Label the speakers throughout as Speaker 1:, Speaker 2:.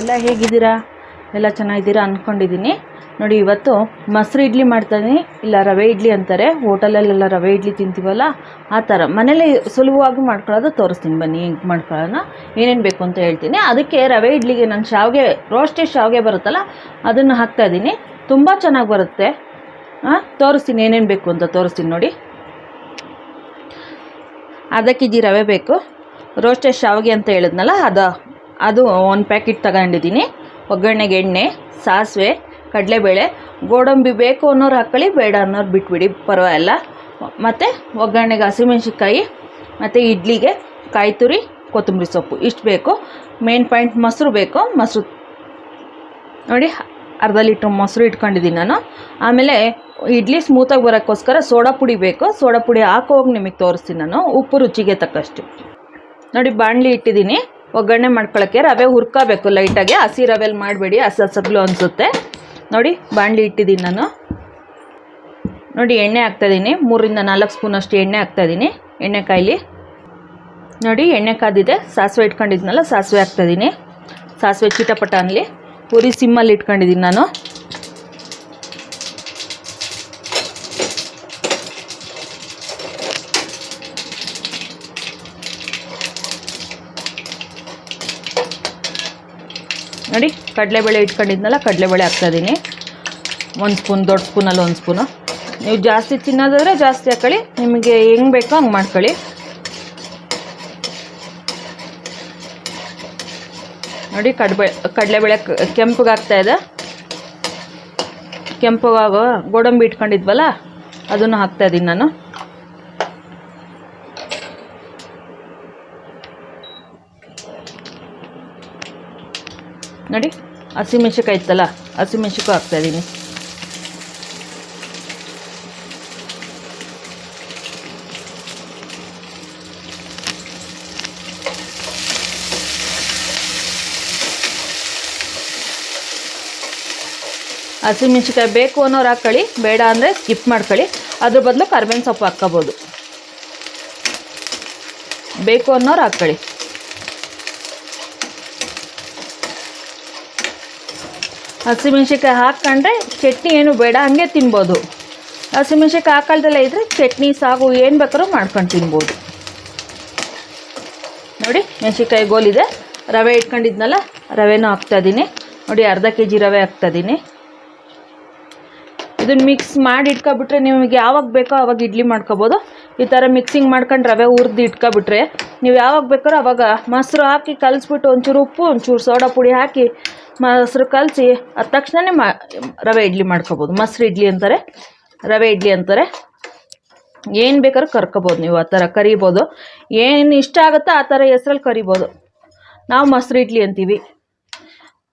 Speaker 1: ಎಲ್ಲ ಹೇಗಿದ್ದೀರಾ? ಎಲ್ಲ ಚೆನ್ನಾಗಿದ್ದೀರಾ ಅಂದ್ಕೊಂಡಿದ್ದೀನಿ. ನೋಡಿ, ಇವತ್ತು ಮೊಸರು ಇಡ್ಲಿ ಮಾಡ್ತಾಯಿದ್ದೀನಿ. ಇಲ್ಲ ರವೆ ಇಡ್ಲಿ ಅಂತಾರೆ, ಹೋಟೆಲಲ್ಲೆಲ್ಲ ರವೆ ಇಡ್ಲಿ ತಿಂತೀವಲ್ಲ ಆ ಥರ ಮನೇಲೇ ಸುಲಭವಾಗಿ ಮಾಡ್ಕೊಳ್ಳೋದು ತೋರಿಸ್ತೀನಿ. ಬನ್ನಿ ಹೆಂಗೆ ಮಾಡ್ಕೊಳ್ಳೋಣ, ಏನೇನು ಬೇಕು ಅಂತ ಹೇಳ್ತೀನಿ. ಅದಕ್ಕೆ ರವೆ ಇಡ್ಲಿಗೆ ನಾನು ಶಾವಿಗೆ, ರೋಸ್ಟೆಡ್ ಶಾವಿಗೆ ಬರುತ್ತಲ್ಲ ಅದನ್ನು ಹಾಕ್ತಾಯಿದ್ದೀನಿ. ತುಂಬ ಚೆನ್ನಾಗಿ ಬರುತ್ತೆ. ತೋರಿಸ್ತೀನಿ ಏನೇನು ಬೇಕು ಅಂತ ತೋರಿಸ್ತೀನಿ. ನೋಡಿ, ಅರ್ಧ ಕೆ ಜಿ ರವೆ ಬೇಕು. ರೋಸ್ಟೆಡ್ ಶಾವಿಗೆ ಅಂತ ಹೇಳಿದ್ನಲ್ಲ ಅದು 1 ಪ್ಯಾಕೆಟ್ ತಗೊಂಡಿದ್ದೀನಿ. ಒಗ್ಗರಣೆಗೆ ಎಣ್ಣೆ, ಸಾಸಿವೆ, ಕಡಲೆಬೇಳೆ, ಗೋಡಂಬಿ ಬೇಕು ಅನ್ನೋರು ಹಾಕ್ಕೊಳ್ಳಿ, ಬೇಡ ಅನ್ನೋರು ಬಿಟ್ಬಿಡಿ, ಪರವಾಗಿಲ್ಲ. ಮತ್ತು ಒಗ್ಗರಣೆಗೆ ಹಸಿಮೆಣ್ಸಿನ್ಕಾಯಿ, ಮತ್ತು ಇಡ್ಲಿಗೆ ಕಾಯಿ ತುರಿ, ಕೊತ್ತಂಬರಿ ಸೊಪ್ಪು ಇಷ್ಟು ಬೇಕು. ಮೇನ್ ಪಾಯಿಂಟ್ ಮೊಸರು ಬೇಕು. ಮೊಸರು ನೋಡಿ, ಅರ್ಧ ಲೀಟ್ರ್ ಮೊಸರು ಇಟ್ಕೊಂಡಿದ್ದೀನಿ ನಾನು. ಆಮೇಲೆ ಇಡ್ಲಿ ಸ್ಮೂತಾಗಿ ಬರೋಕ್ಕೋಸ್ಕರ ಸೋಡಾ ಪುಡಿ ಬೇಕು. ಸೋಡಾ ಪುಡಿ ಹಾಕೋಗಿ ನಿಮಗೆ ತೋರಿಸ್ತೀನಿ ನಾನು. ಉಪ್ಪು ರುಚಿಗೆ ತಕ್ಕಷ್ಟು. ನೋಡಿ, ಬಾಣಲಿ ಇಟ್ಟಿದ್ದೀನಿ. ಒಗ್ಗರಣೆ ಮಾಡ್ಕೊಳ್ಳೋಕ್ಕೆ ರವೆ ಹುರ್ಕೋಬೇಕು ಲೈಟಾಗಿ. ಹಸಿ ರವೆಲ್ಲಿ ಮಾಡಬೇಡಿ, ಹಸಗ್ಲು ಅನಿಸುತ್ತೆ. ನೋಡಿ, ಬಾಣಲಿ ಇಟ್ಟಿದ್ದೀನಿ ನಾನು. ನೋಡಿ, ಎಣ್ಣೆ ಹಾಕ್ತಾಯಿದ್ದೀನಿ. 3 ರಿಂದ 4 ಸ್ಪೂನಷ್ಟು ಎಣ್ಣೆ ಹಾಕ್ತಾಯಿದ್ದೀನಿ. ಎಣ್ಣೆ ಕಾಯಿಲಿ. ನೋಡಿ, ಎಣ್ಣೆ ಕಾದಿದೆ. ಸಾಸಿವೆ ಇಟ್ಕೊಂಡಿದ್ನಲ್ಲ, ಸಾಸಿವೆ ಹಾಕ್ತಾಯಿದ್ದೀನಿ. ಸಾಸಿವೆ ಚಿಟಪಟ ಅನ್ನಲಿ. ಪುರಿ ಸಿಮ್ಮಲ್ಲಿ ಇಟ್ಕೊಂಡಿದ್ದೀನಿ ನಾನು. ನೋಡಿ, ಕಡಲೆಬೇಳೆ ಇಟ್ಕೊಂಡಿದ್ನಲ್ಲ, ಕಡಲೆಬೇಳೆ ಹಾಕ್ತಾಯಿದ್ದೀನಿ. 1 ಸ್ಪೂನ್, ದೊಡ್ಡ ಸ್ಪೂನಲ್ಲಿ 1 ಸ್ಪೂನು. ನೀವು ಜಾಸ್ತಿ ತಿನ್ನೋದಾದರೆ ಜಾಸ್ತಿ ಹಾಕ್ಕೊಳ್ಳಿ, ನಿಮಗೆ ಹೆಂಗೆ ಬೇಕೋ ಹಂಗೆ ಮಾಡ್ಕೊಳ್ಳಿ. ನೋಡಿ, ಕಡಲೆಬೇಳೆ ಕೆಂಪಗಾಗ್ತಾಯಿದೆ. ಕೆಂಪಗಾಗೋ ಗೋಡಂಬಿ ಇಟ್ಕೊಂಡಿದ್ವಲ್ಲ ಅದನ್ನು ಹಾಕ್ತಾಯಿದ್ದೀನಿ ನಾನು. ನೋಡಿ, ಹಸಿಮೆಣ್ಸಿನ್ಕಾಯಿ ಇತ್ತಲ್ಲ, ಹಸಿಮೆಣ್ಸಿನ್ಕಾಯಿ ಹಾಕ್ತಾಯಿದ್ದೀನಿ. ಹಸಿಮೆಣ್ಸಿನ್ಕಾಯಿ ಬೇಕು ಅನ್ನೋರು ಹಾಕ್ಕೊಳ್ಳಿ, ಬೇಡ ಅಂದರೆ ಸ್ಕಿಪ್ ಮಾಡ್ಕೊಳ್ಳಿ. ಅದ್ರ ಬದಲು ಕರ್ಬೇವಿನ ಸೊಪ್ಪು ಹಾಕ್ಕೋಬೋದು. ಬೇಕು ಅನ್ನೋರು ಹಾಕ್ಕೊಳ್ಳಿ. ಹಸಿಮೆಣ್ಸಿನ್ಕಾಯಿ ಹಾಕ್ಕೊಂಡ್ರೆ ಚಟ್ನಿ ಏನು ಬೇಡ, ಹಂಗೆ ತಿನ್ಬೋದು. ಹಸಿಮೆಣ್ಸಿನ್ಕಾಯಿ ಹಾಕಲ್ದೆಲ್ಲ ಇದ್ದರೆ ಚಟ್ನಿ, ಸಾಗು ಏನು ಬೇಕಾದ್ರೂ ಮಾಡ್ಕೊಂಡು ತಿನ್ಬೋದು. ನೋಡಿ, ಮೆಣಸಿನ್ಕಾಯಿ ಗೋಲಿದೆ. ರವೆ ಇಟ್ಕೊಂಡಿದ್ನಲ್ಲ, ರವೆನೂ ಹಾಕ್ತಾಯಿದ್ದೀನಿ. ನೋಡಿ, ಅರ್ಧ ಕೆ ಜಿ ರವೆ ಹಾಕ್ತಾಯಿದ್ದೀನಿ. ಇದನ್ನು ಮಿಕ್ಸ್ ಮಾಡಿ ಇಟ್ಕೊಬಿಟ್ರೆ ನಿಮಗೆ ಯಾವಾಗ ಬೇಕೋ ಆವಾಗ ಇಡ್ಲಿ ಮಾಡ್ಕೊಬೋದು. ಈ ಥರ ಮಿಕ್ಸಿಂಗ್ ಮಾಡ್ಕೊಂಡು ರವೆ ಹುರಿದು ಇಟ್ಕೊಬಿಟ್ರೆ ನೀವು ಯಾವಾಗ ಬೇಕಾದ್ರೂ ಆವಾಗ ಮೊಸರು ಹಾಕಿ ಕಲಿಸ್ಬಿಟ್ಟು ಒಂಚೂರು ಉಪ್ಪು, ಒಂಚೂರು ಸೋಡಾ ಪುಡಿ ಹಾಕಿ ಮೊಸರು ಕಲಸಿ ಅದ ತಕ್ಷಣವೇ ರವೆ ಇಡ್ಲಿ ಮಾಡ್ಕೊಬೋದು. ಮೊಸರು ಇಡ್ಲಿ ಅಂತಾರೆ, ರವೆ ಇಡ್ಲಿ ಅಂತಾರೆ. ಏನು ಬೇಕಾದ್ರೂ ಕರ್ಕೊಬೋದು ನೀವು. ಆ ಥರ ಕರಿಬೋದು. ಏನು ಇಷ್ಟ ಆಗುತ್ತೋ ಆ ಥರ ಹೆಸ್ರಲ್ಲಿ ಕರಿಬೋದು. ನಾವು ಮೊಸರು ಇಡ್ಲಿ ಅಂತೀವಿ,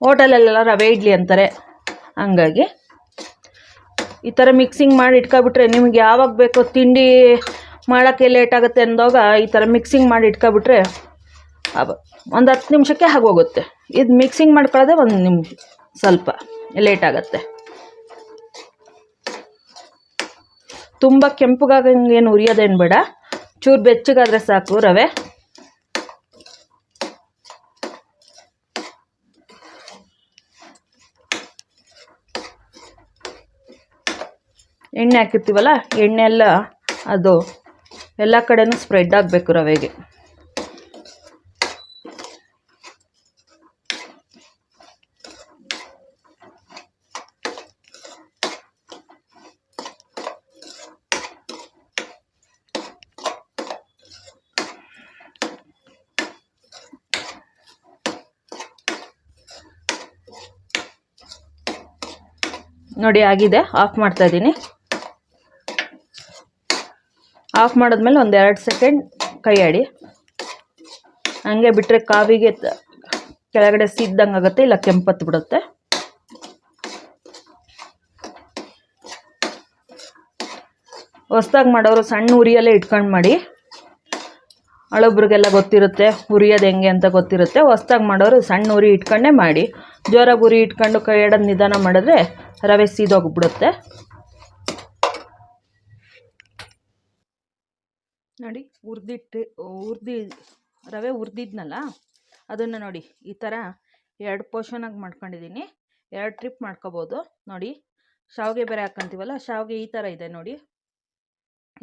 Speaker 1: ಹೋಟೆಲಲ್ಲೆಲ್ಲ ರವೆ ಇಡ್ಲಿ ಅಂತಾರೆ. ಹಂಗಾಗಿ ಈ ಥರ ಮಿಕ್ಸಿಂಗ್ ಮಾಡಿ ಇಟ್ಕೊಬಿಟ್ರೆ ನಿಮ್ಗೆ ಯಾವಾಗ ಬೇಕೋ ತಿಂಡಿ ಮಾಡೋಕ್ಕೆ ಲೇಟ್ ಆಗುತ್ತೆ ಅಂದಾಗ ಈ ಥರ ಮಿಕ್ಸಿಂಗ್ ಮಾಡಿ ಇಟ್ಕೊಬಿಟ್ರೆ ಒಂದು 10 ನಿಮಿಷಕ್ಕೆ ಆಗೋಗುತ್ತೆ. ಇದು ಮಿಕ್ಸಿಂಗ್ ಮಾಡ್ಕೊಳ್ಳೋದೇ 1 ನಿಮಿಷ, ಸ್ವಲ್ಪ ಲೇಟ್ ಆಗುತ್ತೆ. ತುಂಬ ಕೆಂಪಗಾಗಂಗೇನು ಉರಿಯೋದೇನು ಬೇಡ, ಚೂರು ಬೆಚ್ಚಗಾದರೆ ಸಾಕು ರವೆ. ಎಣ್ಣೆ ಹಾಕಿರ್ತೀವಲ್ಲ, ಎಣ್ಣೆ ಎಲ್ಲ ಅದು ಎಲ್ಲ ಕಡೆನೂ ಸ್ಪ್ರೆಡ್ ಆಗಬೇಕು ರವೆಗೆ. ನೋಡಿ, ಆಗಿದೆ. ಆಫ್ ಮಾಡ್ತಾಯಿದ್ದೀನಿ. ಆಫ್ ಮಾಡಿದ್ಮೇಲೆ 1-2 ಸೆಕೆಂಡ್ ಕೈ ಆಡಿ. ಹಂಗೆ ಬಿಟ್ಟರೆ ಕಾವಿಗೆ ಕೆಳಗಡೆ ಸಿದ್ದಂಗೆ ಆಗುತ್ತೆ, ಇಲ್ಲ ಕೆಂಪತ್ತು ಬಿಡುತ್ತೆ. ಹೊಸ್ದಾಗಿ ಮಾಡೋರು ಸಣ್ಣ ಉರಿಯಲ್ಲೇ ಇಟ್ಕೊಂಡು ಮಾಡಿ. ಹಳಬ್ರಿಗೆಲ್ಲ ಗೊತ್ತಿರುತ್ತೆ ಉರಿಯೋದು ಹೆಂಗೆ ಅಂತ ಗೊತ್ತಿರುತ್ತೆ. ಹೊಸ್ದಾಗಿ ಮಾಡೋರು ಸಣ್ಣ ಉರಿ ಇಟ್ಕೊಂಡೇ ಮಾಡಿ. ಜೋರಾಗಿ ಉರಿ ಇಟ್ಕೊಂಡು ಕೈ ಆಡೋದು ನಿಧಾನ ಮಾಡಿದ್ರೆ ರವೆ ಸೀದೋಗಿಬಿಡುತ್ತೆ. ನೋಡಿ, ರವೆ ಹುರಿದಿದ್ನಲ್ಲ ಅದನ್ನು ನೋಡಿ ಈ ಥರ 2 ಪೋರ್ಷನಾಗಿ ಮಾಡ್ಕೊಂಡಿದ್ದೀನಿ. 2 ಟ್ರಿಪ್ ಮಾಡ್ಕೋಬೋದು ನೋಡಿ. ಶಾವಿಗೆ ಬೇರೆ ಹಾಕ್ಕೊಂತೀವಲ್ಲ, ಶಾವಿಗೆ ಈ ಥರ ಇದೆ ನೋಡಿ.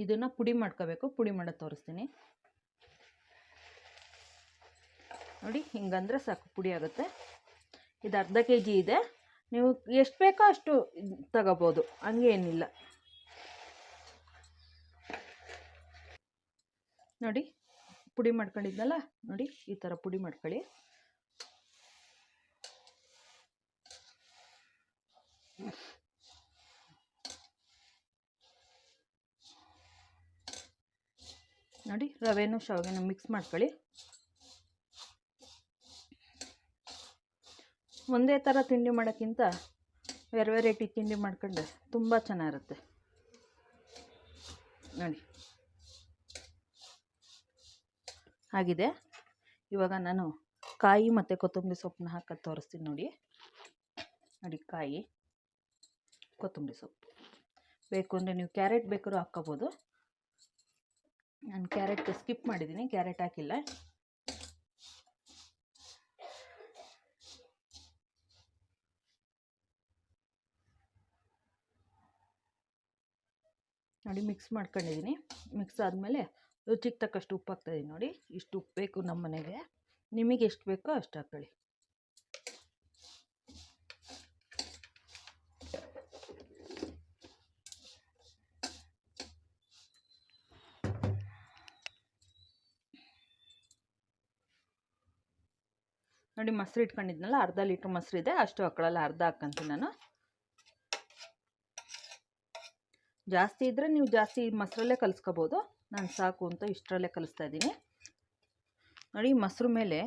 Speaker 1: ಇದನ್ನು ಪುಡಿ ಮಾಡ್ಕೋಬೇಕು. ಪುಡಿ ಮಾಡೋದು ತೋರಿಸ್ತೀನಿ ನೋಡಿ. ಹಿಂಗಂದರೆ ಸಾಕು, ಪುಡಿ ಆಗುತ್ತೆ. ಇದು ಅರ್ಧ kg ಇದೆ. ನೀವು ಎಷ್ಟು ಬೇಕೋ ಅಷ್ಟು ತಗೋಬೋದು, ಹಂಗೆ ಏನಿಲ್ಲ ನೋಡಿ. ಪುಡಿ ಮಾಡ್ಕೊಂಡಿದ್ನಲ್ಲ ನೋಡಿ, ಈ ಥರ ಪುಡಿ ಮಾಡ್ಕೊಳ್ಳಿ. ನೋಡಿ, ರವೆನೂ ಶಾವಿಗೆನೂ ಮಿಕ್ಸ್ ಮಾಡ್ಕೊಳ್ಳಿ. ಒಂದೇ ಥರ ತಿಂಡಿ ಮಾಡೋಕ್ಕಿಂತ ವೆರೈಟಿ ತಿಂಡಿ ಮಾಡ್ಕೊಂಡ್ರೆ ತುಂಬ ಚೆನ್ನಾಗಿರುತ್ತೆ ನೋಡಿ. ಆಗಿದೆ. ಇವಾಗ ನಾನು ಕಾಯಿ ಮತ್ತು ಕೊತ್ತಂಬರಿ ಸೊಪ್ಪನ್ನ ಹಾಕೋದು ತೋರಿಸ್ತೀನಿ ನೋಡಿ. ನೋಡಿ, ಕಾಯಿ, ಕೊತ್ತಂಬರಿ ಸೊಪ್ಪು. ಬೇಕು ಅಂದರೆ ನೀವು ಕ್ಯಾರೆಟ್ ಬೇಕಾದ್ರೂ ಹಾಕ್ಕೋಬೋದು. ನಾನು ಕ್ಯಾರೆಟ್ ಸ್ಕಿಪ್ ಮಾಡಿದ್ದೀನಿ, ಕ್ಯಾರೆಟ್ ಹಾಕಿಲ್ಲ. ನೋಡಿ, ಮಿಕ್ಸ್ ಮಾಡ್ಕೊಂಡಿದ್ದೀನಿ. ಮಿಕ್ಸ್ ಆದಮೇಲೆ ರುಚಿಗೆ ತಕ್ಕಷ್ಟು ಉಪ್ಪು ಹಾಕ್ತಾಯಿದ್ದೀನಿ ನೋಡಿ. ಇಷ್ಟು ಉಪ್ಪು ಬೇಕು ನಮ್ಮ ಮನೆಗೆ. ನಿಮಗೆ ಎಷ್ಟು ಬೇಕೋ ಅಷ್ಟು ಹಾಕ್ಕೊಳ್ಳಿ. ನೋಡಿ, ಮೊಸರು ಇಟ್ಕೊಂಡಿದ್ನಲ್ಲ, ಅರ್ಧ ಲೀಟ್ರ್ ಮೊಸರು ಇದೆ, ಅಷ್ಟು ಹಾಕೊಳ್ಳಲ್ಲ, ಅರ್ಧ ಹಾಕ್ಕಂತೀನಿ ನಾನು. ಜಾಸ್ತಿ ಇದ್ದರೆ ನೀವು ಜಾಸ್ತಿ ಮೊಸರಲ್ಲೇ ಕಲಿಸ್ಕೋಬೋದು. ನಾನು ಸಾಕು ಅಂತ ಇಷ್ಟರಲ್ಲೇ ಕಲಿಸ್ತಾ ಇದ್ದೀನಿ ನೋಡಿ. ಮೊಸರು ಮೇಲೆ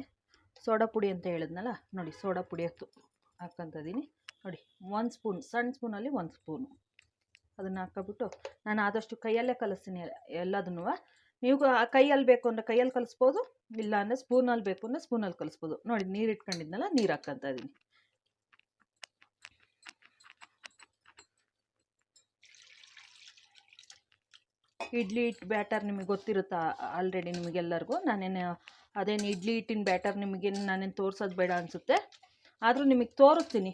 Speaker 1: ಸೋಡಾ ಪುಡಿ ಅಂತ ಹೇಳಿದ್ನಲ್ಲ ನೋಡಿ, ಸೋಡಾ ಪುಡಿ ಹಾಕ್ಕೊತ ಇದ್ದೀನಿ ನೋಡಿ. 1 ಸ್ಪೂನ್, ಸಣ್ಣ ಸ್ಪೂನಲ್ಲಿ 1 ಸ್ಪೂನು ಅದನ್ನು ಹಾಕ್ಕೊಬಿಟ್ಟು ನಾನು ಆದಷ್ಟು ಕೈಯಲ್ಲೇ ಕಲಿಸ್ತೀನಿ ಎಲ್ಲದನ್ನೂ. ನೀವು ಕೈಯಲ್ಲಿ ಬೇಕು ಅಂದರೆ ಕೈಯಲ್ಲಿ ಕಲಿಸ್ಬೋದು, ಇಲ್ಲ ಅಂದರೆ ಸ್ಪೂನಲ್ಲಿ ಬೇಕು ಅಂದರೆ ಸ್ಪೂನಲ್ಲಿ ಕಲಿಸ್ಬೋದು ನೋಡಿ. ನೀರು ಇಟ್ಕೊಂಡಿದ್ನಲ್ಲ, ನೀರು ಹಾಕ್ಕೊತ ಇದ್ದೀನಿ. ಇಡ್ಲಿ ಹಿಟ್ಟು ಬ್ಯಾಟರ್ ನಿಮಗೆ ಗೊತ್ತಿರುತ್ತಾ ಆಲ್ರೆಡಿ ನಿಮಗೆಲ್ಲರಿಗೂ. ನಾನೇನು ಅದೇನು ಇಡ್ಲಿ ಹಿಟ್ಟಿನ ಬ್ಯಾಟರ್ ನಿಮಗೇನು ನಾನೇನು ತೋರಿಸೋದು ಬೇಡ ಅನಿಸುತ್ತೆ, ಆದರೂ ನಿಮಗೆ ತೋರಿಸ್ತೀನಿ.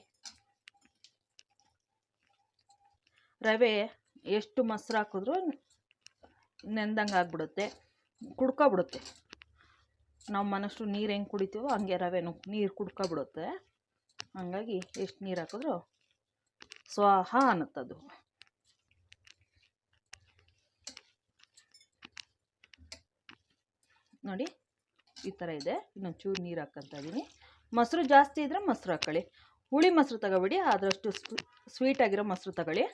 Speaker 1: ರವೆ ಎಷ್ಟು ಮೊಸರು ಹಾಕಿದ್ರೂ ನೆಂದಂಗೆ ಆಗಿಬಿಡುತ್ತೆ, ಕುಡ್ಕೊಬಿಡುತ್ತೆ. ನಾವು ಮನಷ್ಟು ನೀರು ಹೆಂಗೆ ಕುಡಿತೀವೋ ಹಂಗೆ ರವೆನೂ ನೀರು ಕುಡ್ಕೊಬಿಡುತ್ತೆ. ಹಾಗಾಗಿ ಎಷ್ಟು ನೀರು ಹಾಕಿದ್ರೂ ಸ್ವಾಹ ಅನ್ನುತ್ತದು. ನೋಡಿ, ಈ ಥರ ಇದೆ. ಇನ್ನೊಂದು ಚೂರು ನೀರು ಹಾಕ್ಕೊತ ಇದ್ದೀನಿ. ಮೊಸರು ಜಾಸ್ತಿ ಇದ್ದರೆ ಮೊಸರು ಹಾಕ್ಕೊಳ್ಳಿ. ಹುಳಿ ಮೊಸರು ತಗೋಬೇಡಿ, ಆದಷ್ಟು ಸ್ವೀಟಾಗಿರೋ ಮೊಸರು ತಗೊಳ್ಳಿ.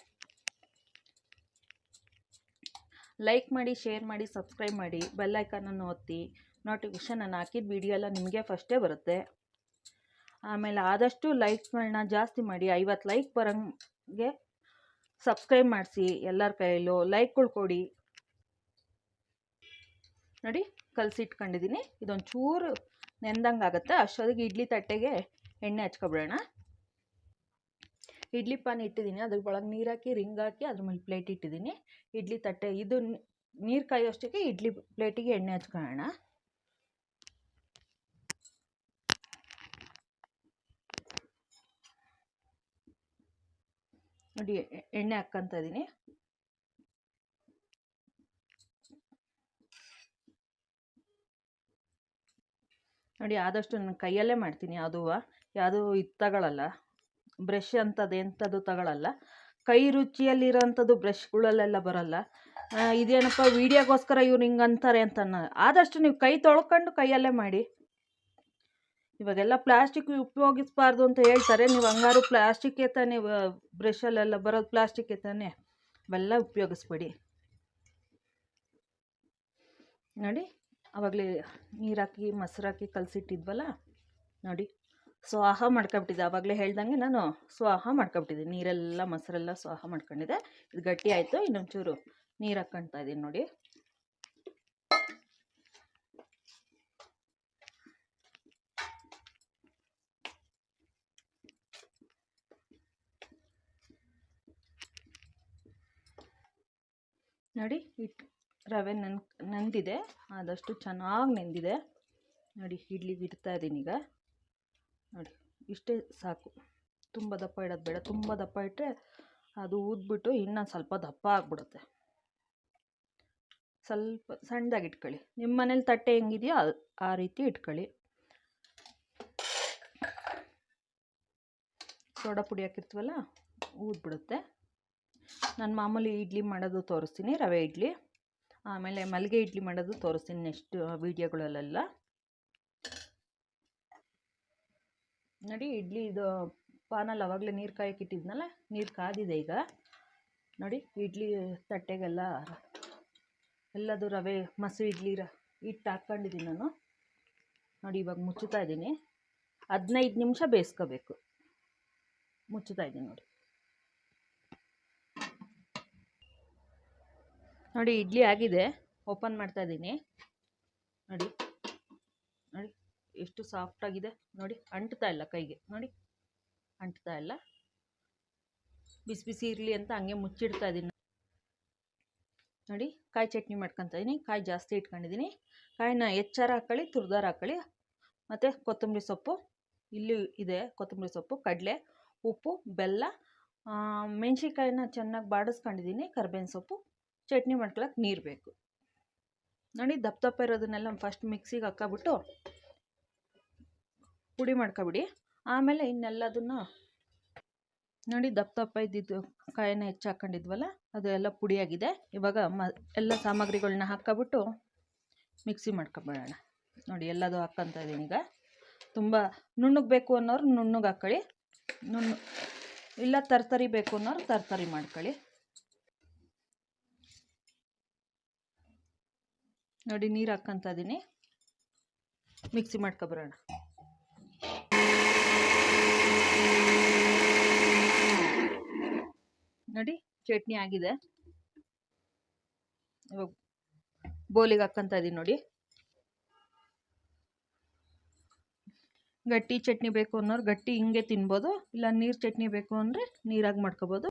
Speaker 1: ಲೈಕ್ ಮಾಡಿ, ಶೇರ್ ಮಾಡಿ, ಸಬ್ಸ್ಕ್ರೈಬ್ ಮಾಡಿ, ಬೆಲ್ ಐಕಾನನ್ನು ಒತ್ತಿ. ನೋಟಿಫಿಕೇಷನ್ ನಾನು ಹಾಕಿದ ವಿಡಿಯೋ ಎಲ್ಲ ನಿಮಗೆ ಫಸ್ಟೇ ಬರುತ್ತೆ. ಆಮೇಲೆ ಆದಷ್ಟು ಲೈಕ್ಸ್ಗಳನ್ನ ಜಾಸ್ತಿ ಮಾಡಿ, 50 ಲೈಕ್ ಬರೋಂಗೆ ಸಬ್ಸ್ಕ್ರೈಬ್ ಮಾಡಿಸಿ. ಎಲ್ಲರ ಕೈಯಲ್ಲೂ ಲೈಕ್ಗಳು ಕೊಡಿ ನೋಡಿ. ಕಲಸಿಟ್ಕೊಂಡಿದ್ದೀನಿ. ಇದೊಂದು ಚೂರು ನೆಂದಂಗೆ ಆಗುತ್ತೆ. ಅಷ್ಟೊತ್ತಿಗೆ ಇಡ್ಲಿ ತಟ್ಟೆಗೆ ಎಣ್ಣೆ ಹಚ್ಕೊಬಿಡೋಣ. ಇಡ್ಲಿ ಪಾನ್ ಇಟ್ಟಿದ್ದೀನಿ, ಅದ್ರ ಒಳಗೆ ನೀರು ಹಾಕಿ ರಿಂಗ್ ಹಾಕಿ ಅದ್ರ ಮೇಲೆ ಪ್ಲೇಟ್ ಇಟ್ಟಿದ್ದೀನಿ. ಇಡ್ಲಿ ತಟ್ಟೆ ಇದು ನೀರು ಕಾಯೋಷ್ಟಕ್ಕೆ ಇಡ್ಲಿ ಪ್ಲೇಟಿಗೆ ಎಣ್ಣೆ ಹಚ್ಕೊಳ್ಳೋಣ. ನೋಡಿ, ಎಣ್ಣೆ ಹಾಕ್ಕೊಂತ ಇದ್ದೀನಿ. ನೋಡಿ, ಆದಷ್ಟು ನಾನು ಕೈಯಲ್ಲೇ ಮಾಡ್ತೀನಿ. ಯಾವುದೂ ಇದು ತಗೊಳ್ಳಲ್ಲ, ಬ್ರಷ್ ಅಂಥದ್ದು ಎಂಥದ್ದು ತಗೊಳ್ಳಲ್ಲ. ಕೈ ರುಚಿಯಲ್ಲಿರೋಂಥದ್ದು ಬ್ರಷ್ಗಳಲ್ಲೆಲ್ಲ ಬರೋಲ್ಲ. ಇದೇನಪ್ಪ ವೀಡಿಯೋಗೋಸ್ಕರ ಇವ್ರು ಹಿಂಗೆ ಅಂತಾರೆ ಅಂತ ಆದಷ್ಟು ನೀವು ಕೈ ತೊಳ್ಕೊಂಡು ಕೈಯಲ್ಲೇ ಮಾಡಿ. ಇವಾಗೆಲ್ಲ ಪ್ಲಾಸ್ಟಿಕ್ ಉಪಯೋಗಿಸ್ಬಾರ್ದು ಅಂತ ಹೇಳ್ತಾರೆ. ನೀವು ಹಂಗಾರು ಪ್ಲಾಸ್ಟಿಕ್ಕೇ ತಾನೇ, ಬ್ರಷಲ್ಲೆಲ್ಲ ಬರೋದು ಪ್ಲಾಸ್ಟಿಕ್ಕೇ ತಾನೇ, ಅವೆಲ್ಲ ಉಪಯೋಗಿಸ್ಬೇಡಿ ನೋಡಿ. ಆವಾಗಲೇ ನೀರು ಹಾಕಿ ಮೊಸರು ಹಾಕಿ ಕಲಸಿಟ್ಟಿದ್ವಲ್ಲ ನೋಡಿ, ಸ್ವಾಹ ಮಾಡ್ಕೊಬಿಟ್ಟಿದ್ದೆ. ಆವಾಗಲೇ ಹೇಳ್ದಂಗೆ ನಾನು ಸ್ವಾಹ ಮಾಡ್ಕೊಬಿಟ್ಟಿದ್ದೆ. ನೀರೆಲ್ಲ ಮೊಸರೆಲ್ಲ ಸ್ವಾಹ ಮಾಡ್ಕೊಂಡಿದ್ದೆ. ಇದು ಗಟ್ಟಿ ಆಯಿತು. ಇನ್ನೊಂಚೂರು ನೀರು ಹಾಕ್ಕೊಳ್ತಾ ಇದ್ದೀನಿ ನೋಡಿ. ನೋಡಿ, ರವೆ ನೆಂದಿದೆ, ಆದಷ್ಟು ಚೆನ್ನಾಗಿ ನೆಂದಿದೆ ನೋಡಿ. ಇಡ್ಲಿಗೆ ಇಡ್ತಾ ಇದ್ದೀನಿ ಈಗ ನೋಡಿ. ಇಷ್ಟೇ ಸಾಕು, ತುಂಬ ದಪ್ಪ ಇಡೋದು ಬೇಡ. ತುಂಬ ದಪ್ಪ ಇಟ್ಟರೆ ಅದು ಊದ್ಬಿಟ್ಟು ಇನ್ನೂ ಸ್ವಲ್ಪ ದಪ್ಪ ಆಗಿಬಿಡುತ್ತೆ. ಸ್ವಲ್ಪ ಸಣ್ಣದಾಗಿ ಇಟ್ಕೊಳ್ಳಿ. ನಿಮ್ಮ ಮನೇಲಿ ತಟ್ಟೆ ಹೆಂಗಿದೆಯೋ ಆ ರೀತಿ ಇಟ್ಕೊಳ್ಳಿ. ಸೋಡಾ ಪುಡಿ ಹಾಕಿರ್ತೀವಲ್ಲ, ಊದ್ಬಿಡುತ್ತೆ. ನಾನು ಮಾಮೂಲಿ ಇಡ್ಲಿ ಮಾಡೋದು ತೋರಿಸ್ತೀನಿ, ರವೆ ಇಡ್ಲಿ. ಆಮೇಲೆ ಮಲ್ಲಿಗೆ ಇಡ್ಲಿ ಮಾಡೋದು ತೋರಿಸ್ತೀನಿ ನೆಕ್ಸ್ಟ್ ವೀಡಿಯೋಗಳಲ್ಲೆಲ್ಲ. ನೋಡಿ, ಇಡ್ಲಿ ಇದು ಪಾನಲ್ಲಿ ಅವಾಗಲೇ ನೀರು ಕಾಯಕ್ಕೆ ಇಟ್ಟಿದ್ನಲ್ಲ, ನೀರು ಕಾದಿದೆ ಈಗ. ನೋಡಿ, ಇಡ್ಲಿ ತಟ್ಟೆಗೆಲ್ಲ ಎಲ್ಲದು ರವೆ ಮೊಸರು ಇಡ್ಲಿ ಹಿಟ್ಟು ಹಾಕ್ಕೊಂಡಿದ್ದೀನಿ ನಾನು. ನೋಡಿ, ಇವಾಗ ಮುಚ್ಚುತ್ತಾ ಇದ್ದೀನಿ. 15 ನಿಮಿಷ ಬೇಯಿಸ್ಕೋಬೇಕು. ಮುಚ್ಚುತ್ತಾ ಇದ್ದೀನಿ ನೋಡಿ. ನೋಡಿ, ಇಡ್ಲಿ ಆಗಿದೆ. ಓಪನ್ ಮಾಡ್ತಾ ಇದ್ದೀನಿ. ನೋಡಿ ನೋಡಿ ಎಷ್ಟು ಸಾಫ್ಟಾಗಿದೆ ನೋಡಿ. ಅಂಟ್ತಾ ಇಲ್ಲ ಕೈಗೆ. ನೋಡಿ, ಅಂಟ್ತಾ ಇಲ್ಲ. ಬಿಸಿ ಬಿಸಿ ಇರಲಿ ಅಂತ ಹಂಗೆ ಮುಚ್ಚಿಡ್ತಾ ಇದ್ದೀನಿ. ನೋಡಿ, ಕಾಯಿ ಚಟ್ನಿ ಮಾಡ್ಕೊತಾ ಇದ್ದೀನಿ. ಕಾಯಿ ಜಾಸ್ತಿ ಇಟ್ಕೊಂಡಿದ್ದೀನಿ. ಕಾಯಿನ ಹೆಚ್ಚಾರು ಹಾಕ್ಕೊಳ್ಳಿ, ತುರಿದಾರ ಹಾಕ್ಕೊಳ್ಳಿ. ಮತ್ತು ಕೊತ್ತಂಬರಿ ಸೊಪ್ಪು ಇಲ್ಲಿ ಇದೆ. ಕೊತ್ತಂಬರಿ ಸೊಪ್ಪು, ಕಡಲೆ, ಉಪ್ಪು, ಬೆಲ್ಲ, ಮೆಣಸಿನ್ಕಾಯಿನ ಚೆನ್ನಾಗಿ ಬಾಡಿಸ್ಕೊಂಡಿದ್ದೀನಿ. ಕರ್ಬೇವಿನ ಸೊಪ್ಪು, ಚಟ್ನಿ ಮಾಡ್ಕೊಳಕ್ಕೆ ನೀರು ಬೇಕು. ನೋಡಿ, ದಪ್ಪ ದಪ್ಪ ಇರೋದನ್ನೆಲ್ಲ ಫಸ್ಟ್ ಮಿಕ್ಸಿಗೆ ಹಾಕ್ಕೊಬಿಟ್ಟು ಪುಡಿ ಮಾಡ್ಕೊಬಿಡಿ. ಆಮೇಲೆ ಇನ್ನೆಲ್ಲದನ್ನು ನೋಡಿ, ದಪ್ಪ ದಪ್ಪ ಇದ್ದಿದ್ದು ಕಾಯಿನ ಹೆಚ್ಚು ಹಾಕ್ಕೊಂಡಿದ್ವಲ್ಲ, ಅದು ಎಲ್ಲ ಪುಡಿಯಾಗಿದೆ. ಇವಾಗ ಎಲ್ಲ ಸಾಮಗ್ರಿಗಳನ್ನ ಹಾಕ್ಕೊಬಿಟ್ಟು ಮಿಕ್ಸಿ ಮಾಡ್ಕೊಬೇಡೋಣ. ನೋಡಿ, ಎಲ್ಲದು ಹಾಕ್ಕೊತಾ ಇದ್ದೀನಿ ಈಗ. ತುಂಬ ನುಣ್ಣಗೆ ಬೇಕು ಅನ್ನೋರು ನುಣ್ಣಗೆ ಹಾಕ್ಕೊಳ್ಳಿ, ಇಲ್ಲ ತರ್ತರಿ ಬೇಕು ಅನ್ನೋರು ತರ್ತರಿ ಮಾಡ್ಕೊಳ್ಳಿ. ನೋಡಿ, ನೀರು ಹಾಕ್ಕೊತಾ ಇದ್ದೀನಿ. ಮಿಕ್ಸಿ ಮಾಡ್ಕೊಬರೋಣ. ನೋಡಿ, ಚಟ್ನಿ ಆಗಿದೆ. ಇವಾಗ ಬೋಲಿಗೆ ಹಾಕ್ಕೊತಾ ಇದ್ದೀನಿ. ನೋಡಿ, ಗಟ್ಟಿ ಚಟ್ನಿ ಬೇಕು ಅನ್ನೋರು ಗಟ್ಟಿ ಹಿಂಗೆ ತಿನ್ಬೋದು, ಇಲ್ಲ ನೀರು ಚಟ್ನಿ ಬೇಕು ಅಂದರೆ ನೀರಾಗಿ ಮಾಡ್ಕೊಬೋದು.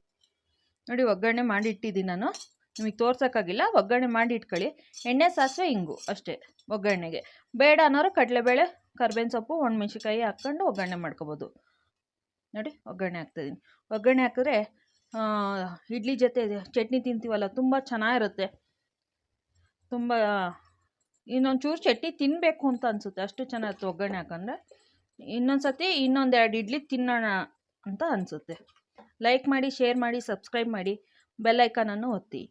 Speaker 1: ನೋಡಿ, ಒಗ್ಗರಣೆ ಮಾಡಿ ಇಟ್ಟಿದ್ದೀನಿ ನಾನು. ನಿಮಗೆ ತೋರ್ಸೋಕ್ಕಾಗಿಲ್ಲ, ಒಗ್ಗರಣೆ ಮಾಡಿ ಇಟ್ಕೊಳ್ಳಿ. ಎಣ್ಣೆ, ಸಾಸಿವೆ, ಇಂಗು ಅಷ್ಟೇ ಒಗ್ಗರಣೆಗೆ. ಬೇಡ ಅನ್ನೋರು ಕಡಲೆಬೇಳೆ, ಕರ್ಬೇವಿನ ಸೊಪ್ಪು, ಒಣಮೆಣ್ಸಿನ್ಕಾಯಿ ಹಾಕ್ಕೊಂಡು ಒಗ್ಗರಣೆ ಮಾಡ್ಕೊಬೋದು. ನೋಡಿ, ಒಗ್ಗರಣೆ ಹಾಕ್ತಾಯಿದ್ದೀನಿ. ಒಗ್ಗರಣೆ ಹಾಕಿದ್ರೆ ಇಡ್ಲಿ ಜೊತೆ ಚಟ್ನಿ ತಿಂತೀವಲ್ಲ, ತುಂಬ ಚೆನ್ನಾಗಿರುತ್ತೆ. ತುಂಬ ಇನ್ನೊಂದು ಚೂರು ಚಟ್ನಿ ತಿನ್ನಬೇಕು ಅಂತ ಅನಿಸುತ್ತೆ, ಅಷ್ಟು ಚೆನ್ನಾಗಿರುತ್ತೆ ಒಗ್ಗರಣೆ ಹಾಕಂದ್ರೆ. ಇನ್ನೊಂದು ಸತಿ ಇನ್ನೊಂದೆರಡು ಇಡ್ಲಿ ತಿನ್ನೋಣ ಅಂತ ಅನಿಸುತ್ತೆ. ಲೈಕ್ ಮಾಡಿ, ಶೇರ್ ಮಾಡಿ, ಸಬ್ಸ್ಕ್ರೈಬ್ ಮಾಡಿ, ಬೆಲ್ ಐಕಾನನ್ನು ಒತ್ತಿ.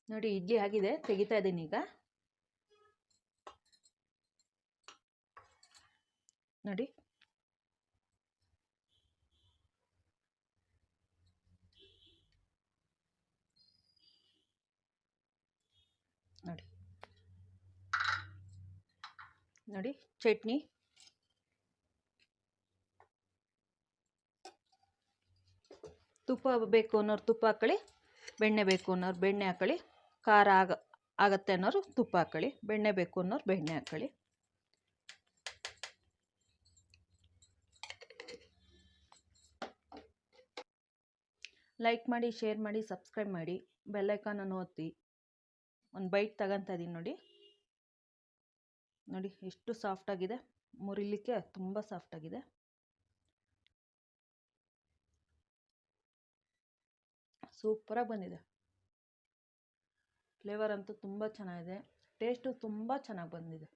Speaker 1: ನೋಡಿ, ಇಡ್ಲಿ ಆಗಿದೆ, ತೆಗಿತಾ ಇದ್ದೀನಿ ಈಗ. ನೋಡಿ, ನೋಡಿ ನೋಡಿ ಚಟ್ನಿ. ತುಪ್ಪ ಬೇಕು ಅನ್ನೋರು ತುಪ್ಪ ಹಾಕ್ಕೊಳ್ಳಿ, ಬೆಣ್ಣೆ ಬೇಕು ಅನ್ನೋರು ಬೆಣ್ಣೆ ಹಾಕ್ಕೊಳ್ಳಿ. ಖಾರ ಆಗತ್ತೆ ಅನ್ನೋರು ತುಪ್ಪ ಹಾಕ್ಕೊಳ್ಳಿ, ಬೆಣ್ಣೆ ಬೇಕು ಅನ್ನೋರು ಬೆಣ್ಣೆ ಹಾಕ್ಕೊಳ್ಳಿ. ಲೈಕ್ ಮಾಡಿ, ಶೇರ್ ಮಾಡಿ, ಸಬ್ಸ್ಕ್ರೈಬ್ ಮಾಡಿ, ಬೆಲ್ ಐಕಾನನ್ನು ಒತ್ತಿ. ಒಂದು ಬೈಟ್ ತಗೊತಾ ಇದ್ದೀನಿ. ನೋಡಿ ನೋಡಿ ಎಷ್ಟು ಸಾಫ್ಟಾಗಿದೆ. ಮುರಿಲಿಕ್ಕೆ ತುಂಬ ಸಾಫ್ಟಾಗಿದೆ. ಸೂಪರಾಗಿ ಬಂದಿದೆ. ಫ್ಲೇವರ್ ಅಂತೂ ತುಂಬ ಚೆನ್ನಾಗಿದೆ. ಟೇಸ್ಟು ತುಂಬ ಚೆನ್ನಾಗಿ ಬಂದಿದೆ.